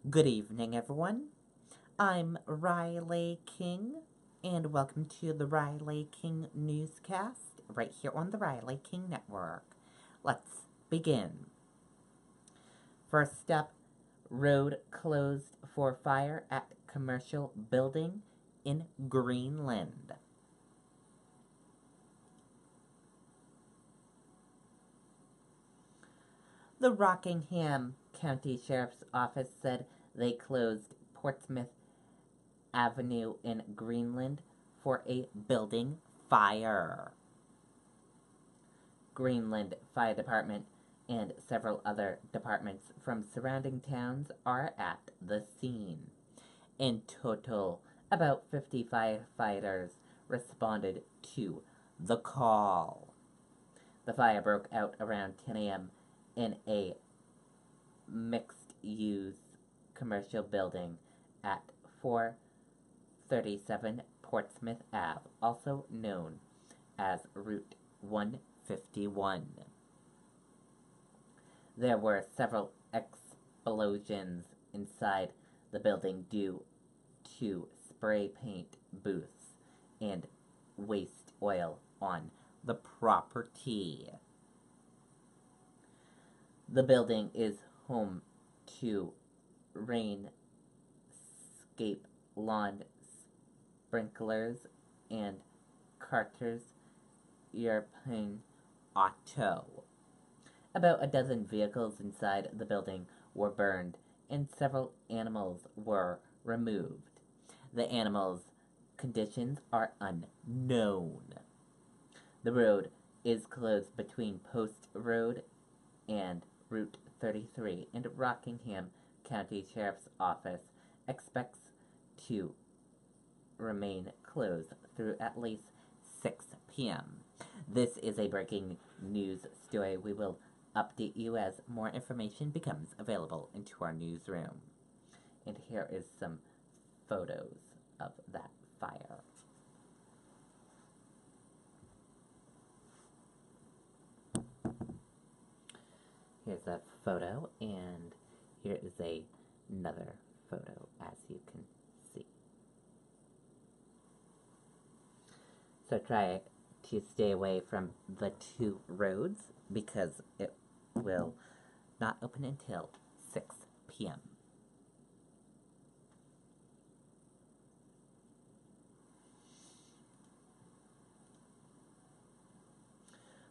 Good evening, everyone. I'm Riley King, and welcome to the Riley King Newscast right here on the Riley King Network. Let's begin. First up, road closed for fire at commercial building in Greenland. The Rockingham County Sheriff's Office said they closed Portsmouth Avenue in Greenland for a building fire. Greenland Fire Department and several other departments from surrounding towns are at the scene. In total, about 50 firefighters responded to the call. The fire broke out around 10 a.m. in a mixed-use commercial building at 437 Portsmouth Ave, also known as Route 151. There were several explosions inside the building due to spray paint booths and waste oil on the property. The building is home to Rainscape lawn sprinklers and Carter's European Auto. About a dozen vehicles inside the building were burned and several animals were removed. The animals' conditions are unknown. The road is closed between Post Road and Route 33, and Rockingham County Sheriff's Office expects to remain closed through at least 6 p.m. This is a breaking news story. We will update you as more information becomes available into our newsroom. And here is some photos of that fire. Here's a photo, and here is another photo, as you can see. So try to stay away from the two roads because it will not open until 6 p.m.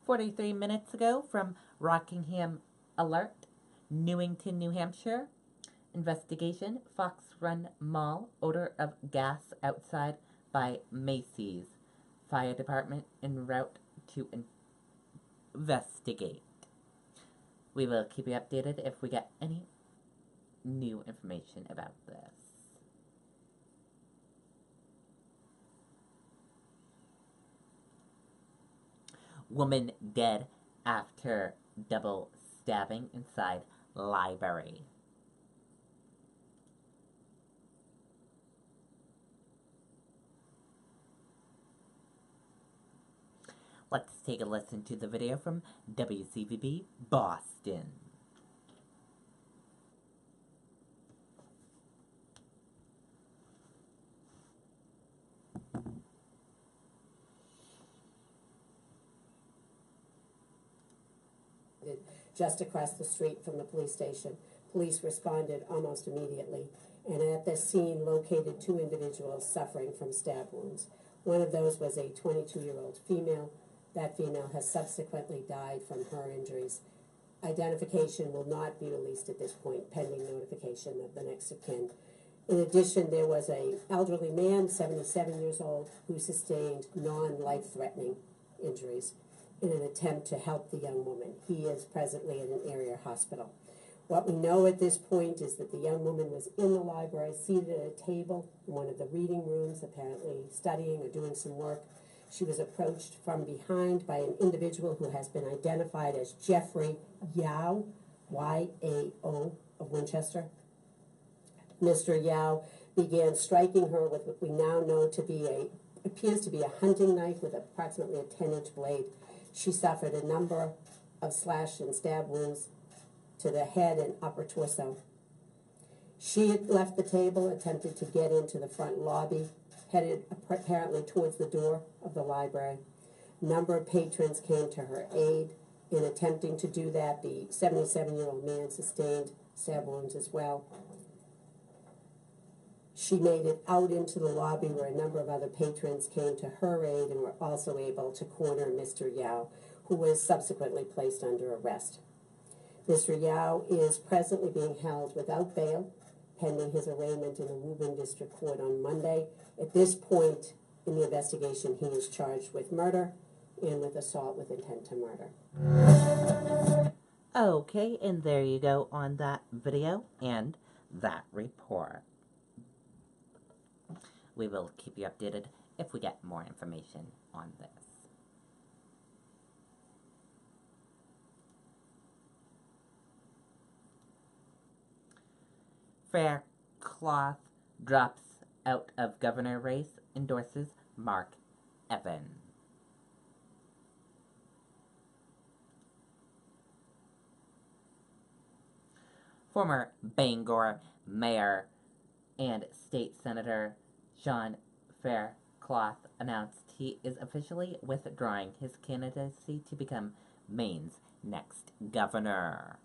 "43 minutes ago from Rockingham Alert, Newington, New Hampshire. Investigation, Fox Run Mall, odor of gas outside by Macy's. Fire department en route to investigate." We will keep you updated if we get any new information about this. Woman dead after double stabbing inside library. Let's take a listen to the video from WCVB Boston. Just across the street from the police station. Police responded almost immediately, and at the scene located two individuals suffering from stab wounds. One of those was a 22-year-old female. That female has subsequently died from her injuries. Identification will not be released at this point, pending notification of the next of kin. In addition, there was an elderly man, 77 years old, who sustained non-life-threatening injuries in an attempt to help the young woman. He is presently in an area hospital. What we know at this point is that the young woman was in the library, seated at a table in one of the reading rooms, apparently studying or doing some work. She was approached from behind by an individual who has been identified as Jeffrey Yao, Y-A-O, of Winchester. Mr. Yao began striking her with what we now know to be appears to be a hunting knife with approximately a 10-inch blade. She suffered a number of slash and stab wounds to the head and upper torso. She had left the table, attempted to get into the front lobby, headed apparently towards the door of the library. A number of patrons came to her aid. In attempting to do that, the 77-year-old man sustained stab wounds as well. She made it out into the lobby where a number of other patrons came to her aid and were also able to corner Mr. Yao, who was subsequently placed under arrest. Mr. Yao is presently being held without bail, pending his arraignment in the Woburn District Court on Monday. At this point in the investigation, he is charged with murder and with assault with intent to murder. Okay, and there you go on that video and that report. We will keep you updated if we get more information on this. Faircloth drops out of governor race, endorses Mark Evan. Former Bangor mayor and state senator John Faircloth announced he is officially withdrawing his candidacy to become Maine's next governor.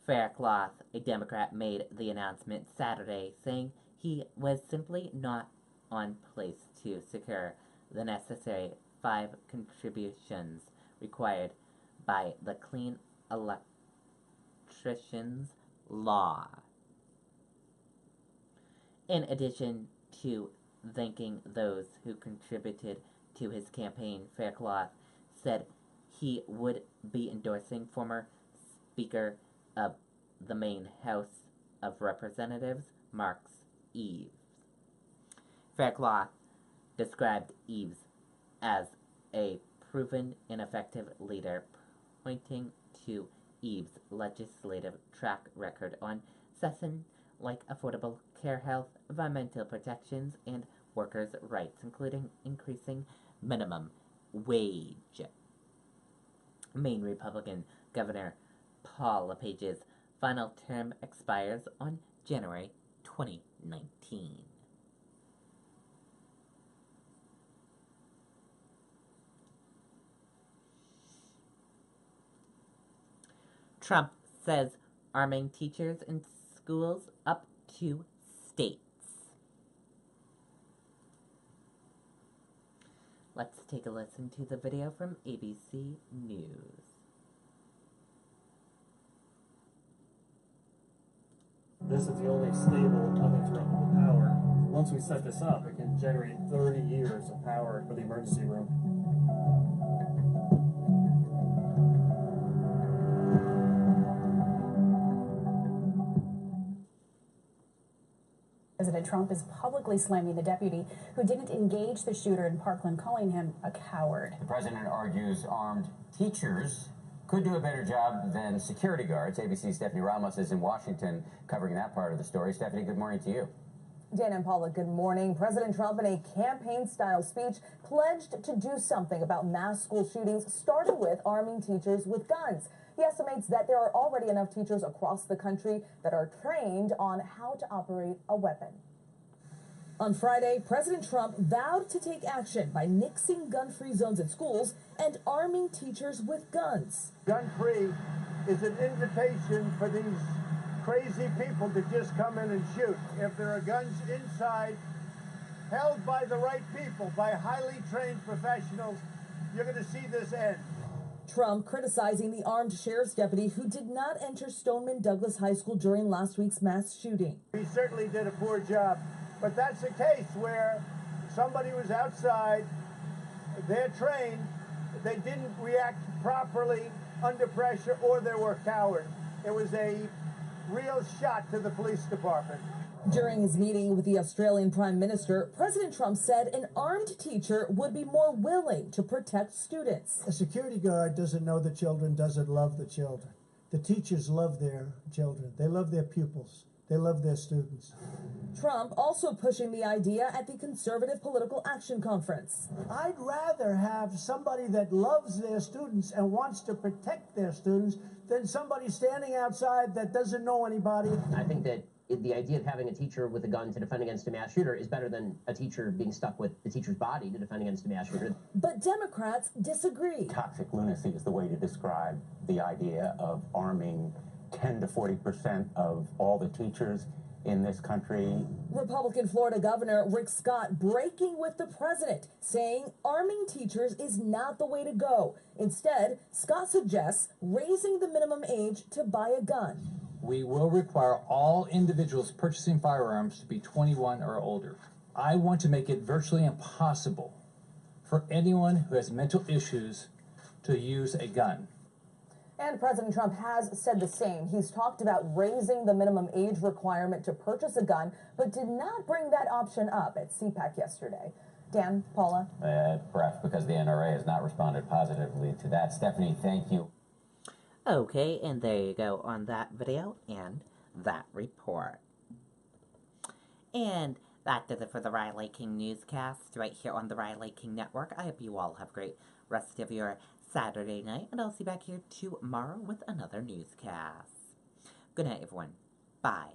Faircloth, a Democrat, made the announcement Saturday, saying he was simply not on pace to secure the necessary 5 contributions required by the Clean Electricians Law. In addition to thanking those who contributed to his campaign, Faircloth said he would be endorsing former Speaker of the Maine House of Representatives, Mark Eves. Faircloth described Eves as a proven and effective leader, pointing to Eves' legislative track record on sessions like affordable care, health, environmental protections, and workers' rights, including increasing minimum wage. Maine Republican Governor Paul LePage's final term expires on January 2019. Trump says arming teachers in schools up to states. Let's take a listen to the video from ABC News. This is the only stable, uninterruptible power. Once we set this up, it can generate 30 years of power for the emergency room. President Trump is publicly slamming the deputy who didn't engage the shooter in Parkland, calling him a coward. The president argues armed teachers could do a better job than security guards. ABC's Stephanie Ramos is in Washington covering that part of the story. Stephanie, good morning to you. Dan and Paula, good morning. President Trump, in a campaign-style speech, pledged to do something about mass school shootings, starting with arming teachers with guns. He estimates that there are already enough teachers across the country that are trained on how to operate a weapon. On Friday, President Trump vowed to take action by nixing gun-free zones at schools and arming teachers with guns. Gun-free is an invitation for these crazy people to just come in and shoot. If there are guns inside, held by the right people, by highly trained professionals, you're going to see this end. Trump criticizing the armed sheriff's deputy who did not enter Stoneman Douglas High School during last week's mass shooting. He certainly did a poor job, but that's a case where somebody was outside, they're trained, they didn't react properly under pressure, or they were cowards. It was a real shot to the police department. During his meeting with the Australian Prime Minister, President Trump said an armed teacher would be more willing to protect students. A security guard doesn't know the children, doesn't love the children. The teachers love their children. They love their pupils. They love their students. Trump also pushing the idea at the Conservative Political Action Conference. I'd rather have somebody that loves their students and wants to protect their students than somebody standing outside that doesn't know anybody. I think that the idea of having a teacher with a gun to defend against a mass shooter is better than a teacher being stuck with the teacher's body to defend against a mass shooter. But Democrats disagree. Toxic lunacy is the way to describe the idea of arming 10 to 40% of all the teachers in this country. Republican Florida Governor Rick Scott breaking with the president, saying arming teachers is not the way to go. Instead, Scott suggests raising the minimum age to buy a gun. We will require all individuals purchasing firearms to be 21 or older. I want to make it virtually impossible for anyone who has mental issues to use a gun. And President Trump has said the same. He's talked about raising the minimum age requirement to purchase a gun, but did not bring that option up at CPAC yesterday. Dan, Paula? Perhaps because the NRA has not responded positively to that. Stephanie, thank you. Okay, and there you go on that video and that report. And that does it for the Riley King Newscast right here on the Riley King Network. I hope you all have a great rest of your Saturday night, and I'll see you back here tomorrow with another newscast. Good night, everyone. Bye.